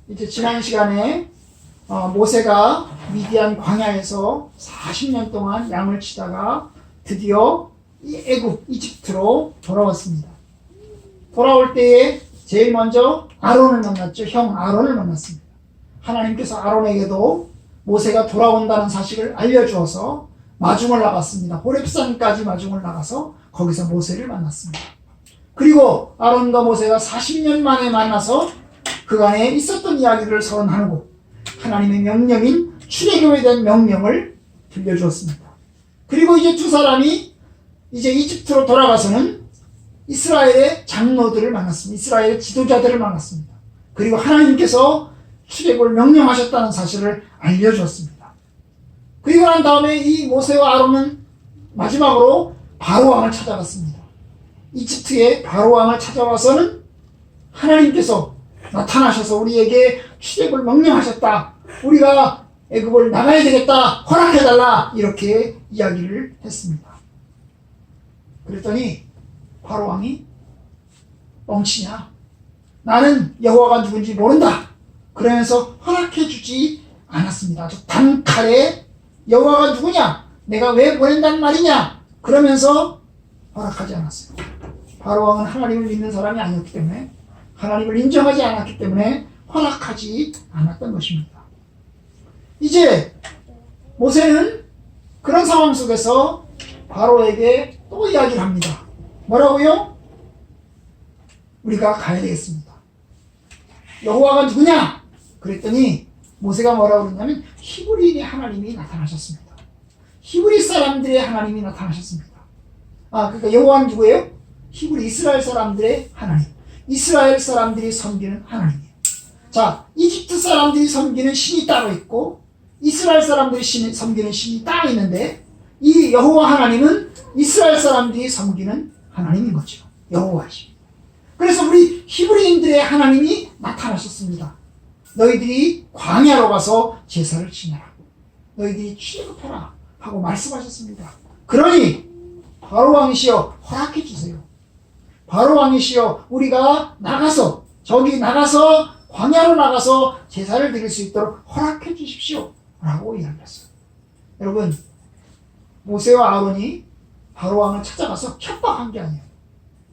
이제 지난 시간에 모세가 미디안 광야에서 40년 동안 양을 치다가 드디어 애굽 이집트로 돌아왔습니다. 돌아올 때에 제일 먼저 아론을 만났죠. 형 아론을 만났습니다. 하나님께서 아론에게도 모세가 돌아온다는 사실을 알려주어서 마중을 나갔습니다. 호렙산까지 마중을 나가서 거기서 모세를 만났습니다. 그리고 아론과 모세가 40년 만에 만나서 그간에 있었던 이야기를 서로 나누고 하나님의 명령인 출애굽에 대한 명령을 들려주었습니다. 그리고 이제 두 사람이 이제 이집트로 돌아가서는 이스라엘의 장로들을 만났습니다. 이스라엘의 지도자들을 만났습니다. 그리고 하나님께서 출애굽을 명령하셨다는 사실을 알려주었습니다. 그리고 난 다음에 이 모세와 아론은 마지막으로 바로왕을 찾아갔습니다. 이집트의 바로왕을 찾아와서는 하나님께서 나타나셔서 우리에게 출애굽을 명령하셨다. 우리가 애굽을 나가야 되겠다. 허락해달라. 이렇게 이야기를 했습니다. 그랬더니 바로왕이 뻥치냐? 나는 여호와가 누군지 모른다. 그러면서 허락해주지 않았습니다. 아주 단칼에 여호와가 누구냐? 내가 왜 보낸단 말이냐? 그러면서 허락하지 않았어요. 바로왕은 하나님을 믿는 사람이 아니었기 때문에 하나님을 인정하지 않았기 때문에 허락하지 않았던 것입니다. 이제 모세는 그런 상황 속에서 바로에게 또 이야기를 합니다. 뭐라고요? 우리가 가야 되겠습니다. 여호와가 누구냐? 그랬더니 모세가 뭐라고 그랬냐면 히브리인의 하나님이 나타나셨습니다. 히브리 사람들의 하나님이 나타나셨습니다. 그러니까 여호와는 누구예요? 히브리 이스라엘 사람들의 하나님. 이스라엘 사람들이 섬기는 하나님이에요. 자, 이집트 사람들이 섬기는 신이 따로 있고 이스라엘 사람들이 섬기는 신이 따로 있는데 이 여호와 하나님은 이스라엘 사람들이 섬기는 하나님인 거죠. 여호와이십니다. 그래서 우리 히브리인들의 하나님이 나타나셨습니다. 너희들이 광야로 가서 제사를 지내라. 너희들이 출애굽해라 하고 말씀하셨습니다. 그러니 바로왕이시여 허락해 주세요. 바로왕이시여 우리가 나가서 광야로 나가서 제사를 드릴 수 있도록 허락해 주십시오 라고 이야기했어요. 여러분, 모세와 아론이 바로왕을 찾아가서 협박한 게 아니에요.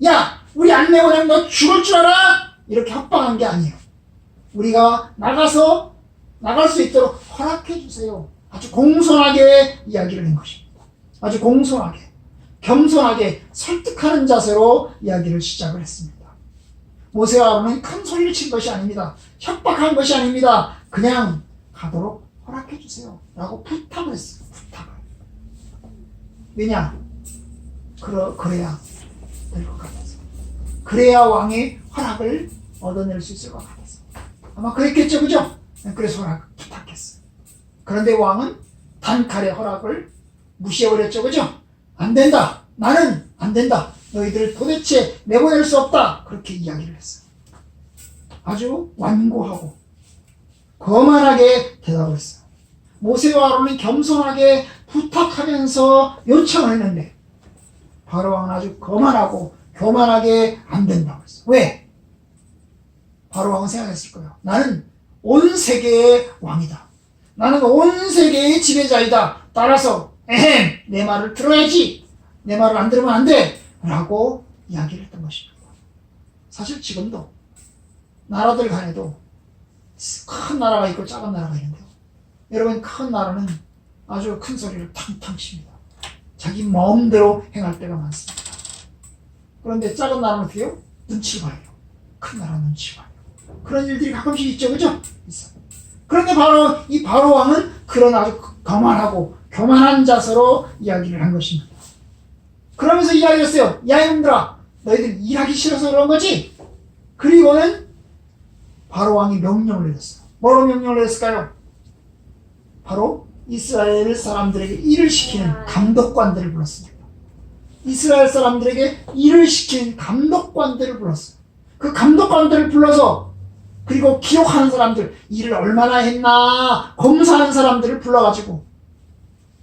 야, 우리 안 내보내면 너 죽을 줄 알아? 이렇게 협박한 게 아니에요. 우리가 나갈 수 있도록 허락해 주세요. 아주 공손하게 이야기를 한 것입니다. 아주 공손하게, 겸손하게 설득하는 자세로 이야기를 시작을 했습니다. 모세와 아론은 큰 소리를 친 것이 아닙니다. 협박한 것이 아닙니다. 그냥 가도록 허락해 주세요 라고 부탁을 했어요. 부탁을. 왜냐? 그래야 될 것 같아서. 그래야 왕의 허락을 얻어낼 수 있을 것 같아서. 아마 그랬겠죠, 그죠? 그래서 허락 부탁했어요. 그런데 왕은 단칼에 허락을 무시해버렸죠, 그죠? 안 된다. 나는 안 된다. 너희들을 도대체 내보낼 수 없다. 그렇게 이야기를 했어요. 아주 완고하고 거만하게 대답을 했어요. 모세와 아론은 겸손하게 부탁하면서 요청을 했는데 바로왕은 아주 거만하고 교만하게 안 된다고 했어요. 왜? 바로왕은 생각했을 거예요. 나는 온 세계의 왕이다. 나는 온 세계의 지배자이다. 따라서 내 말을 들어야지. 내 말을 안 들으면 안 돼. 라고 이야기를 했던 것입니다. 사실 지금도 나라들 간에도 큰 나라가 있고 작은 나라가 있는데요. 여러분, 큰 나라는 아주 큰 소리를 탕탕 칩니다. 자기 마음대로 행할 때가 많습니다. 그런데 작은 나라는 어떻게 해요? 눈치 봐요. 큰 나라 눈치 봐요. 그런 일들이 가끔씩 있죠, 그죠? 있어요. 그런데 바로 이 바로왕은 그런 아주 거만하고 교만한 자세로 이야기를 한 것입니다. 그러면서 이야기했어요. 야, 이놈들아, 너희들 일하기 싫어서 그런 거지? 그리고는 바로왕이 명령을 내렸어요. 뭐로 명령을 내렸을까요? 바로 이스라엘 사람들에게 일을 시키는 감독관들을 불렀습니다. 이스라엘 사람들에게 일을 시키는 감독관들을 불렀어요. 그 감독관들을 불러서 그리고 기록하는 사람들, 일을 얼마나 했나 검사하는 사람들을 불러가지고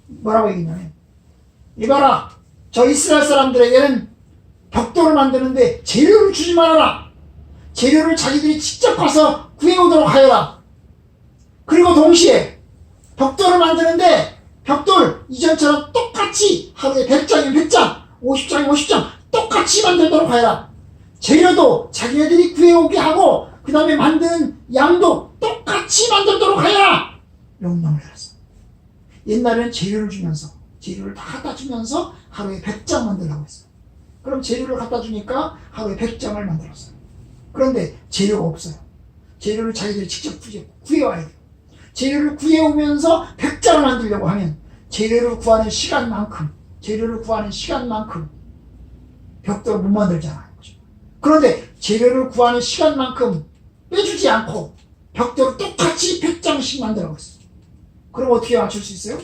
뭐라고 얘기했냐면, 이봐라, 저 이스라엘 사람들에게는 벽돌을 만드는데 재료를 주지 말아라. 재료를 자기들이 직접 가서 구해오도록 하여라. 그리고 동시에 벽돌을 만드는데 벽돌 이전처럼 똑같이 하루에 100장이면 100장, 50장이면 50장 똑같이 만들도록 하여라. 재료도 자기네들이 구해오게 하고 그 다음에 만드는 양도 똑같이 만들도록 하여라. 명령을 내렸어. 옛날에는 재료를 주면서 재료를 다 갖다 주면서 하루에 100장 만들라고 했어요. 그럼 재료를 갖다 주니까 하루에 100장을 만들었어요. 그런데 재료가 없어요. 재료를 자기들이 직접 구해와야 돼요. 재료를 구해오면서 100장을 만들려고 하면 재료를 구하는 시간만큼 벽돌을 못 만들잖아요. 그런데 재료를 구하는 시간만큼 빼주지 않고 벽돌을 똑같이 100장씩 만들라고 했어요. 그럼 어떻게 맞출 수 있어요?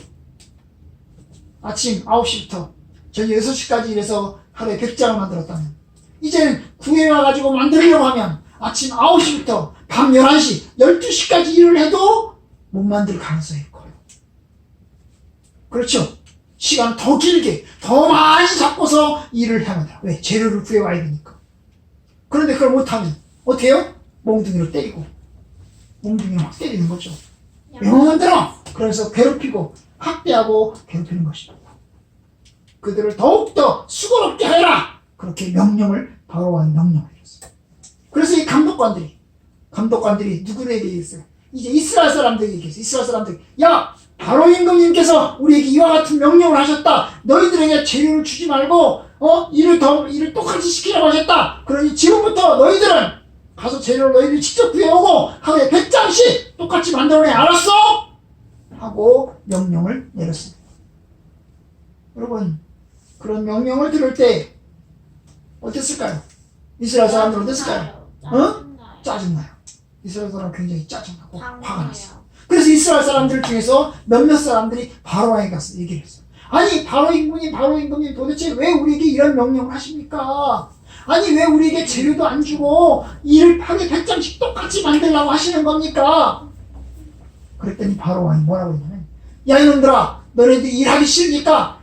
아침 9시부터 저녁 6시까지 일해서 하루에 100장을 만들었다면 이제는 구해와가지고 만들려고 하면 아침 9시부터 밤 11시, 12시까지 일을 해도 못 만들 가능성이 커요. 그렇죠? 시간 더 길게, 더 많이 잡고서 일을 해야 돼요. 왜? 재료를 구해와야 되니까. 그런데 그걸 못하면 어떻게 해요? 몽둥이로 때리고 몽둥이로 막 때리는 거죠. 명령을 들어! 그래서 괴롭히고 학대하고 괴롭히는 것입니다. 그들을 더욱더 수고롭게 하여라! 그렇게 바로왕이 명령을 내렸어요. 그래서 이 감독관들이 누구에게 얘기했어요? 이제 이스라엘 사람들에게 얘기했어요. 이스라엘 사람들이 야! 바로 임금님께서 우리에게 이와 같은 명령을 하셨다. 너희들에게 재료를 주지 말고 일을 똑같이 시키라고 하셨다. 그러니 지금부터 너희들은 가서 재료를 너희들이 직접 구해오고 하루에 100장씩 똑같이 만들어내. 알았어? 하고 명령을 내렸습니다. 여러분, 그런 명령을 들을 때 어땠을까요? 이스라엘 사람들은 어땠을까요? 짜증나요. 이스라엘 사람은 굉장히 짜증나고 화가 났어요. 그래서 이스라엘 사람들 중에서 몇몇 사람들이 바로왕에게 가서 얘기를 했어요. 아니, 바로 임금님 도대체 왜 우리에게 이런 명령을 하십니까? 아니, 왜 우리에게 재료도 안 주고 일을 하루에 100장씩 똑같이 만들라고 하시는 겁니까? 그랬더니 바로왕이 뭐라고 했냐면 야, 이놈들아, 너네들 일하기 싫으니까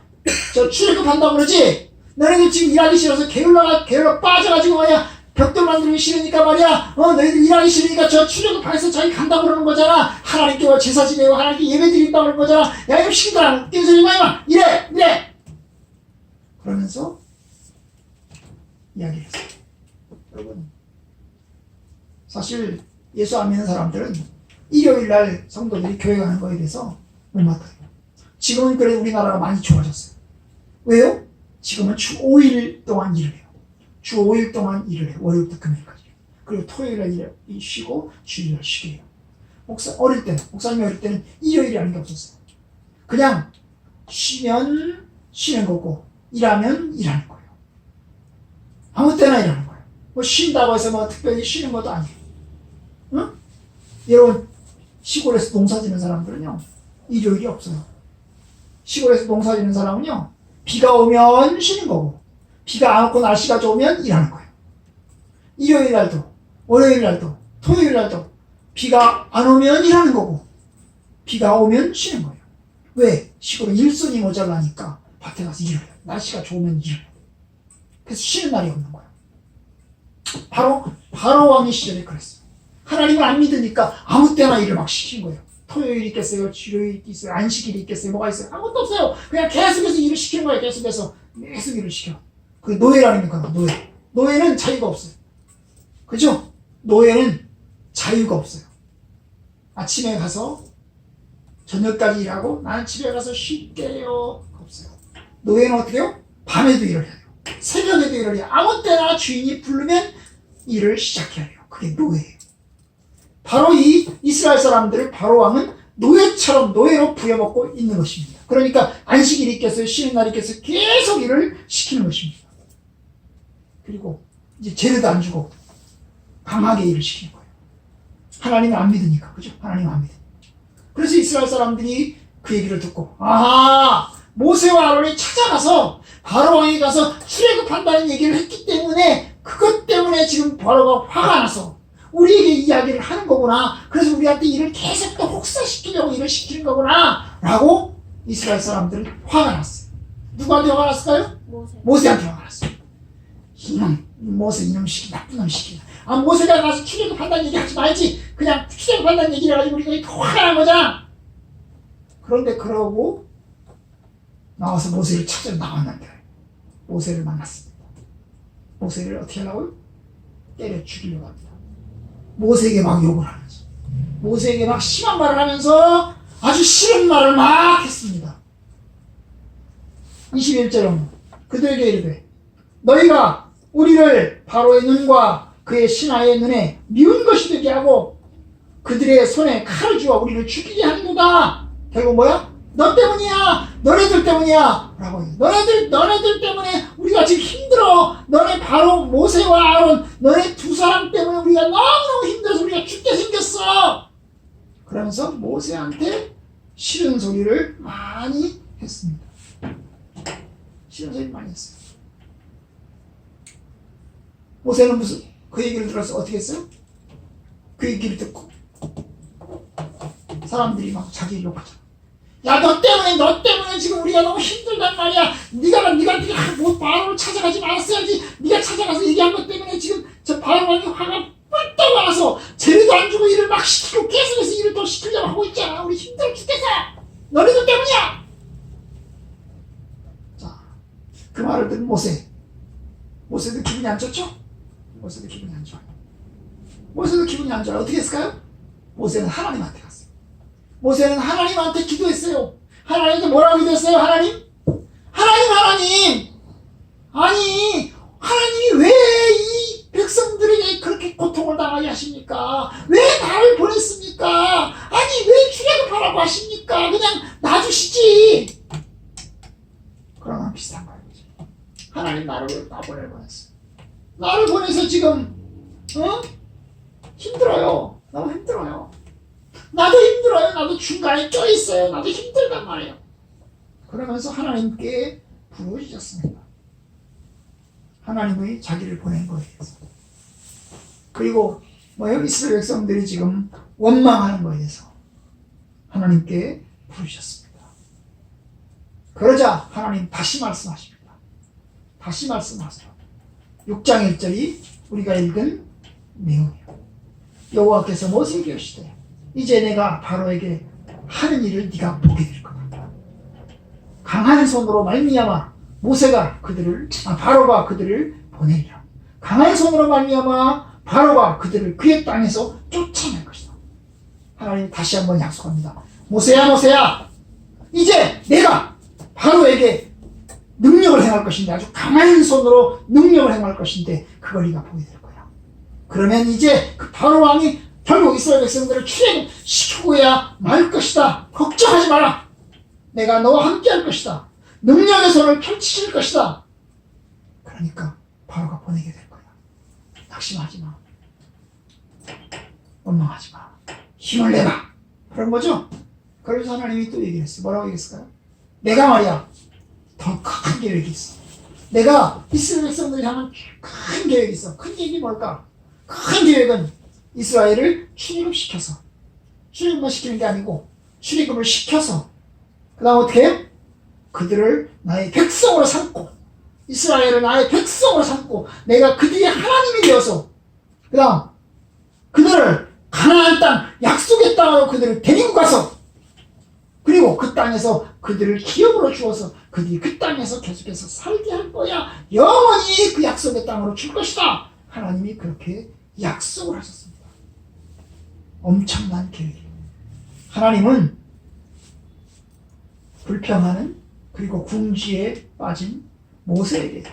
저 출애굽한다고 그러지? 너네들 지금 일하기 싫어서 게을러 빠져가지고 말이야 벽돌 만들기 싫으니까 말이야 너희들 일하기 싫으니까 저 출애굽해서 자기 간다고 그러는 거잖아. 하나님께 제사 지내고 하나님께 예배 드린다고 그러는 거잖아. 야, 이놈 시키더라. 띵소리 마이마 이래 그러면서 이야기를 했어요. 여러분, 사실 예수 안 믿는 사람들은 일요일날 성도들이 교회 가는 거에 대해서 못마땅해요. 지금은 그래 우리나라가 많이 좋아졌어요. 왜요? 지금은 주 5일 동안 일을 해요. 주 5일 동안 일을 해요. 월요일부터 금요일까지. 그리고 토요일날 쉬고 주일날 쉬게 해요. 목사님이 어릴 때는 일요일이라는 게 없었어요. 그냥 쉬면 쉬는 거고 일하면 일하는 거예요. 아무 때나 일하는 거예요. 뭐 쉰다고 해서 특별히 쉬는 것도 아니에요. 응? 여러분, 시골에서 농사 지는 사람들은요 일요일이 없어요. 시골에서 농사 지는 사람은요 비가 오면 쉬는 거고 비가 안 오고 날씨가 좋으면 일하는 거예요. 일요일 날도 월요일 날도 토요일 날도 비가 안 오면 일하는 거고 비가 오면 쉬는 거예요. 왜? 시골은 일손이 모자라니까 밭에 가서 일을 해요. 날씨가 좋으면 일을 해요. 그래서 쉬는 날이 없는 거예요. 바로 왕의 시절에 그랬어요. 하나님을 안 믿으니까 아무 때나 일을 막 시킨 거예요. 토요일이 있겠어요? 주일이 있어요? 안식일이 있겠어요? 뭐가 있어요? 아무것도 없어요. 그냥 계속해서 일을 시키는 거예요. 계속 일을 시켜. 그 노예라는 거야. 노예는 자유가 없어요. 그죠? 노예는 자유가 없어요. 아침에 가서 저녁까지 일하고 나는 집에 가서 쉴게요. 없어요. 노예는 어떻게 해요? 밤에도 일을 해야 돼요. 새벽에도 일을 해요. 아무 때나 주인이 부르면 일을 시작해야 돼요. 그게 노예예요. 바로 이 이스라엘 사람들을 바로왕은 노예처럼 노예로 부려먹고 있는 것입니다. 그러니까 안식일이 있겠어요? 쉬는 날이 있겠어요? 계속 일을 시키는 것입니다. 그리고 이제 재료도 안 주고 강하게 일을 시키는 거예요. 하나님을 안 믿으니까. 그죠? 하나님을 안 믿으니까. 그래서 이스라엘 사람들이 그 얘기를 듣고 모세와 아론이 찾아가서 바로왕에 가서 출애굽한다는 얘기를 했기 때문에 그것 때문에 지금 바로가 화가 나서 우리에게 이야기를 하는 거구나. 그래서 우리한테 일을 계속 또 혹사시키려고 일을 시키는 거구나 라고 이스라엘 사람들은 화가 났어요. 누구한테 화가 났을까요? 모세한테 화가 났어요. 이놈 모세 이놈 시키 나쁜 놈 시키나. 모세가 가서 출애굽한다는 얘기 하지 말지. 그냥 출애굽한다는 얘기를 해가지고 우리가 화가 난 거잖아. 그런데 그러고 나와서 모세를 찾으러 나왔는데 모세를 만났습니다. 모세를 어떻게 하려고요? 때려 죽이려고 합니다. 모세에게 막 욕을 하면서, 모세에게 막 심한 말을 하면서 아주 싫은 말을 막 했습니다. 21절은 그들에게 이르되 너희가 우리를 바로의 눈과 그의 신하의 눈에 미운 것이 되게 하고 그들의 손에 칼을 주어 우리를 죽이게 하는도다. 결국 뭐야? 너 때문이야. 너네들 때문이야. 라고 해요. 너네들 때문에 우리가 지금 힘들어. 너네 바로 모세와 아론, 너네 두 사람 때문에 우리가 너무너무 힘들어서 우리가 죽게 생겼어. 그러면서 모세한테 싫은 소리를 많이 했습니다. 싫은 소리 많이 했어요. 모세는 무슨 그 얘기를 들어서 어떻게 했어요? 그 얘기를 듣고 사람들이 막 자기를 욕하잖아. 야, 너 때문에 지금 우리가 너무 힘들단 말이야. 네가 뭐 바로를 찾아가지 말았어야지. 네가 찾아가서 얘기한 것 때문에 지금 저 바로왕이 화가 뿔떡 와서 재료도 안 주고 일을 막 시키고 계속해서 일을 더 시키려고 하고 있잖아. 우리 힘들어 죽겠어. 너네들 때문이야. 자, 그 말을 듣는 모세도 기분이 안 좋죠? 모세도 기분이 안 좋아요. 모세도 기분이 안 좋아요. 어떻게 했을까요? 모세는 하나님한테 갔어요. 모세는 하나님한테 기도했어요. 하나님한테 뭐라고 기도했어요? 하나님, 아니 하나님이 왜 이 백성들에게 그렇게 고통을 당하게 하십니까? 왜 나를 보냈습니까? 아니 왜 출애굽하라고 하십니까? 그냥 놔주시지. 그러나 비슷한 거예요. 하나님 나를 보냈어요. 나를 보내서 지금 힘들어요. 너무 힘들어요. 나도 힘들어요. 나도 중간에 껴있어요. 나도 힘들단 말이에요. 그러면서 하나님께 부르짖었습니다. 하나님의 자기를 보낸 거에 대해서. 그리고 이스라엘 백성들이 지금 원망하는 거에 대해서 하나님께 부르짖었습니다. 그러자 하나님 다시 말씀하십니다. 다시 말씀하세요. 6장 1절이 우리가 읽은 내용이에요. 여호와께서 모세에게 이르시되 이제 내가 바로에게 하는 일을 네가 보게 될 거다. 강한 손으로 말미암아 바로가 그들을 보내리라. 강한 손으로 말미암아 바로가 그들을 그의 땅에서 쫓아낼 것이다. 하나님 다시 한번 약속합니다. 모세야, 이제 내가 바로에게 능력을 행할 것인데, 아주 강한 손으로 능력을 행할 것인데 그걸 네가 보게 될 거야. 그러면 이제 그 바로 왕이 결국 이스라엘 백성들을 출애굽시키고야 말 것이다. 걱정하지 마라. 내가 너와 함께 할 것이다. 능력의 손을 펼치실 것이다. 그러니까 바로가 보내게 될 거야. 낙심하지 마. 원망하지 마. 힘을 내라. 그런 거죠. 그래서 하나님이 또 얘기했어요. 뭐라고 얘기했을까요? 내가 말이야 더 큰 계획이 있어. 내가 이스라엘 백성들이 하는 큰 계획이 있어. 큰 계획이 뭘까? 큰 계획은 이스라엘을 출애굽시켜서, 출애굽만 시키는 게 아니고 출애굽을 시켜서 그 다음 어떻게 해요? 그들을 나의 백성으로 삼고, 이스라엘을 나의 백성으로 삼고 내가 그들의 하나님이 되어서 그 다음 그들을 가나안 땅, 약속의 땅으로 그들을 데리고 가서, 그리고 그 땅에서 그들을 기업으로 주어서 그들이 그 땅에서 계속해서 살게 할 거야. 영원히 그 약속의 땅으로 줄 것이다. 하나님이 그렇게 약속을 하셨습니다. 엄청난 계획이에요. 하나님은 불평하는, 그리고 궁지에 빠진 모세에게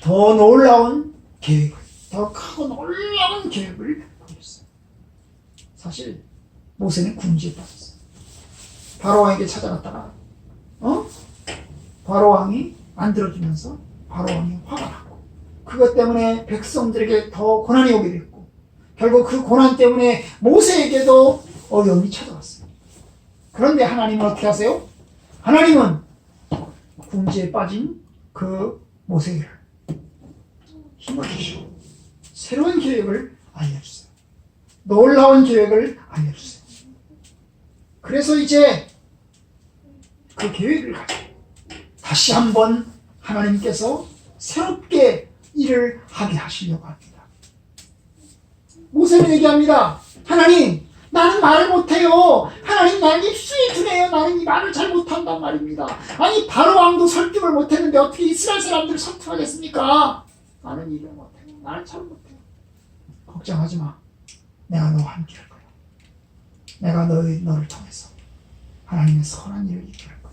더 놀라운 계획을, 더 크고 놀라운 계획을 보였어요. 사실 모세는 궁지에 빠졌어요. 바로왕에게 찾아갔다가 바로왕이 안 들어주면서 바로왕이 화가 나고, 그것 때문에 백성들에게 더 고난이 오게 됐고, 결국 그 고난 때문에 모세에게도 어려움이 찾아왔어요. 그런데 하나님은 어떻게 하세요? 하나님은 궁지에 빠진 그 모세를 힘을 주시고 새로운 계획을 알려주세요. 놀라운 계획을 알려주세요. 그래서 이제 그 계획을 가지고 다시 한번 하나님께서 새롭게 일을 하게 하시려고 합니다. 모세는 얘기합니다. 하나님, 나는 말을 못해요. 하나님, 나는 입술이 둔해요. 나는 이 말을 잘 못한단 말입니다. 아니, 바로 왕도 설득을 못했는데 어떻게 이스라엘 사람들을 설득하겠습니까? 나는 일을 못해요. 나는 잘 못해요. 걱정하지 마. 내가 너와 함께 할 거야. 내가 너를 통해서 하나님의 선한 일을 이끌 거야.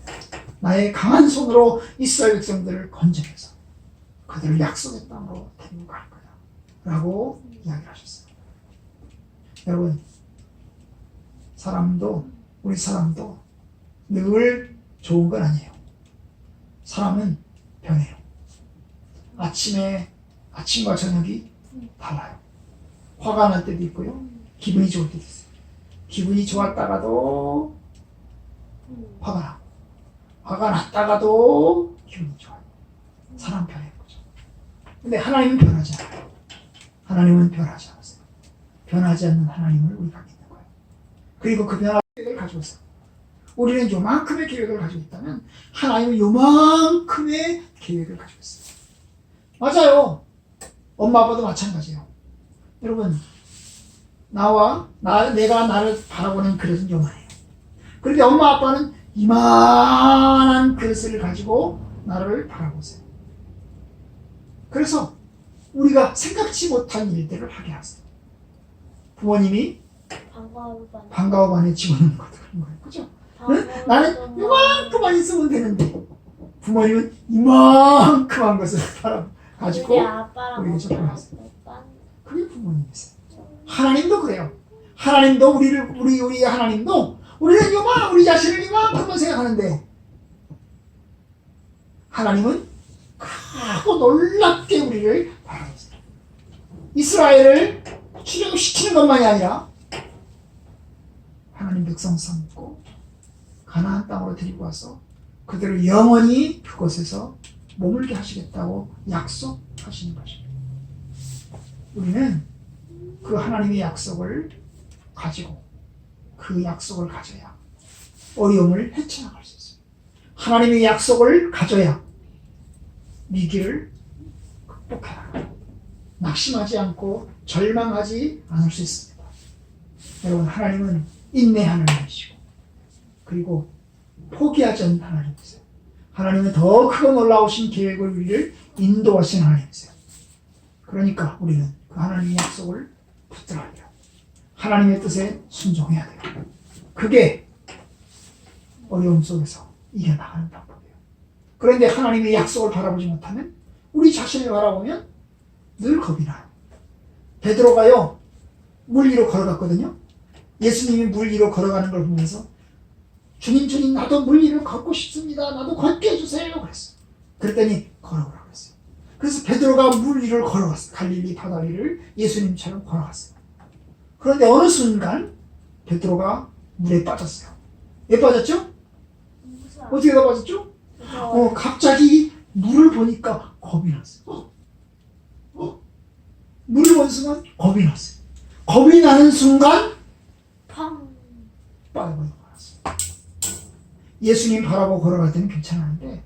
나의 강한 손으로 이스라엘 백성들을 건져내서 그들을 약속의 땅으로 데리고 갈 거야. 라고 이야기를 하셨어요. 여러분, 우리 사람도 늘 좋은 건 아니에요. 사람은 변해요. 아침과 저녁이 달라요. 화가 날 때도 있고요. 기분이 좋을 때도 있어요. 기분이 좋았다가도 화가 나고, 화가 났다가도 기분이 좋아요. 사람 변해요. 근데 하나님은 변하지 않아요. 하나님은 변하지 않으세요. 변하지 않는 하나님을 우리가 믿는 거예요. 그리고 그 변화의 계획을 가지고 있어요. 우리는 요만큼의 계획을 가지고 있다면 하나님은 요만큼의 계획을 가지고 있어요. 맞아요. 엄마 아빠도 마찬가지예요. 여러분, 내가 나를 바라보는 그릇은 요만해요. 그런데 엄마 아빠는 이만한 그릇을 가지고 나를 바라보세요. 그래서 우리가 생각지 못한 일들을 하게 하세요. 부모님이 방과후반에 집어넣는 것도 그런 거예요. 그죠? 나는 이만큼만 있으면 되는데 부모님은 이만큼한 것을 가지고 우리에게 접근하세요. 그게 부모님이세요. 하나님도 그래요. 하나님도 우리 하나님도 우리는 우리 자신을 이만큼만 생각하는데 하나님은 크고 놀랍게 우리를 바라보세요. 이스라엘을 출애굽시키는 것만이 아니라 하나님 백성 삼고 가나안 땅으로 데리고 와서 그들을 영원히 그곳에서 머물게 하시겠다고 약속하시는 것입니다. 우리는 그 하나님의 약속을 가지고 그 약속을 가져야 어려움을 헤쳐나갈 수 있어요. 하나님의 약속을 가져야 위기를 극복해라. 낙심하지 않고 절망하지 않을 수 있습니다. 여러분, 하나님은 인내하는 분이시고 그리고 포기하지 않는 하나님이세요. 하나님은 더 크고 놀라우신 계획을 우리를 인도하시는 하나님이세요. 그러니까 우리는 그 하나님의 약속을 붙들어야 돼요. 하나님의 뜻에 순종해야 돼요. 그게 어려움 속에서 이겨나가는 방법이에요. 그런데 하나님의 약속을 바라보지 못하면 우리 자신을 바라보면 늘 겁이 나요. 베드로가요, 물 위로 걸어갔거든요. 예수님이 물 위로 걸어가는 걸 보면서 주님 나도 물 위로 걷고 싶습니다. 나도 걷게 해주세요. 그랬어요. 그랬더니 걸어오라고 그랬어요. 그래서 베드로가 물 위를 걸어갔어요. 갈릴리 바다 위를 예수님처럼 걸어갔어요. 그런데 어느 순간 베드로가 물에 빠졌어요. 왜 빠졌죠? 어떻게 다 빠졌죠? 갑자기 물을 보니까 겁이 났어요. 물을 본 순간 겁이 났어요. 겁이 나는 순간 빠져버린 거였어요. 예수님 바라보고 걸어갈 때는 괜찮았는데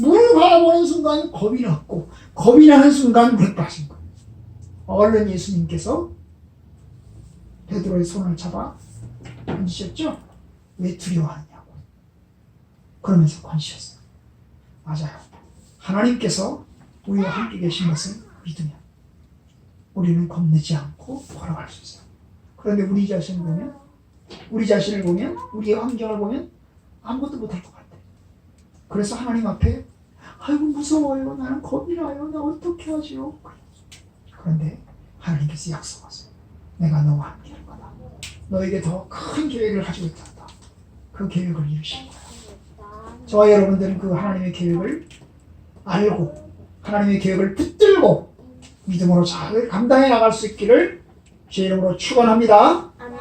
물을 바라보는 순간 겁이 났고 겁이 나는 순간 물에 빠진 거예요. 얼른 예수님께서 베드로의 손을 잡아 건지셨죠? 왜 두려워하느냐고 그러면서 건지셨어요. 맞아요. 하나님께서 우리와 함께 계신 것을 믿으면 우리는 겁내지 않고 걸어갈 수 있어요. 그런데 우리 자신을 보면 우리의 환경을 보면 아무것도 못할 것 같아요. 그래서 하나님 앞에 아이고 무서워요. 나는 겁이 나요. 나 어떻게 하지요? 그런데 하나님께서 약속하세요. 내가 너와 함께 할 거다. 너에게 더 큰 계획을 가지고 있다. 그 계획을 이루실 거야. 저와 여러분들은 그 하나님의 계획을 알고 하나님의 계획을 붙들고 믿음으로 잘 감당해 나갈 수 있기를 주의 이름으로 축원합니다. 아멘.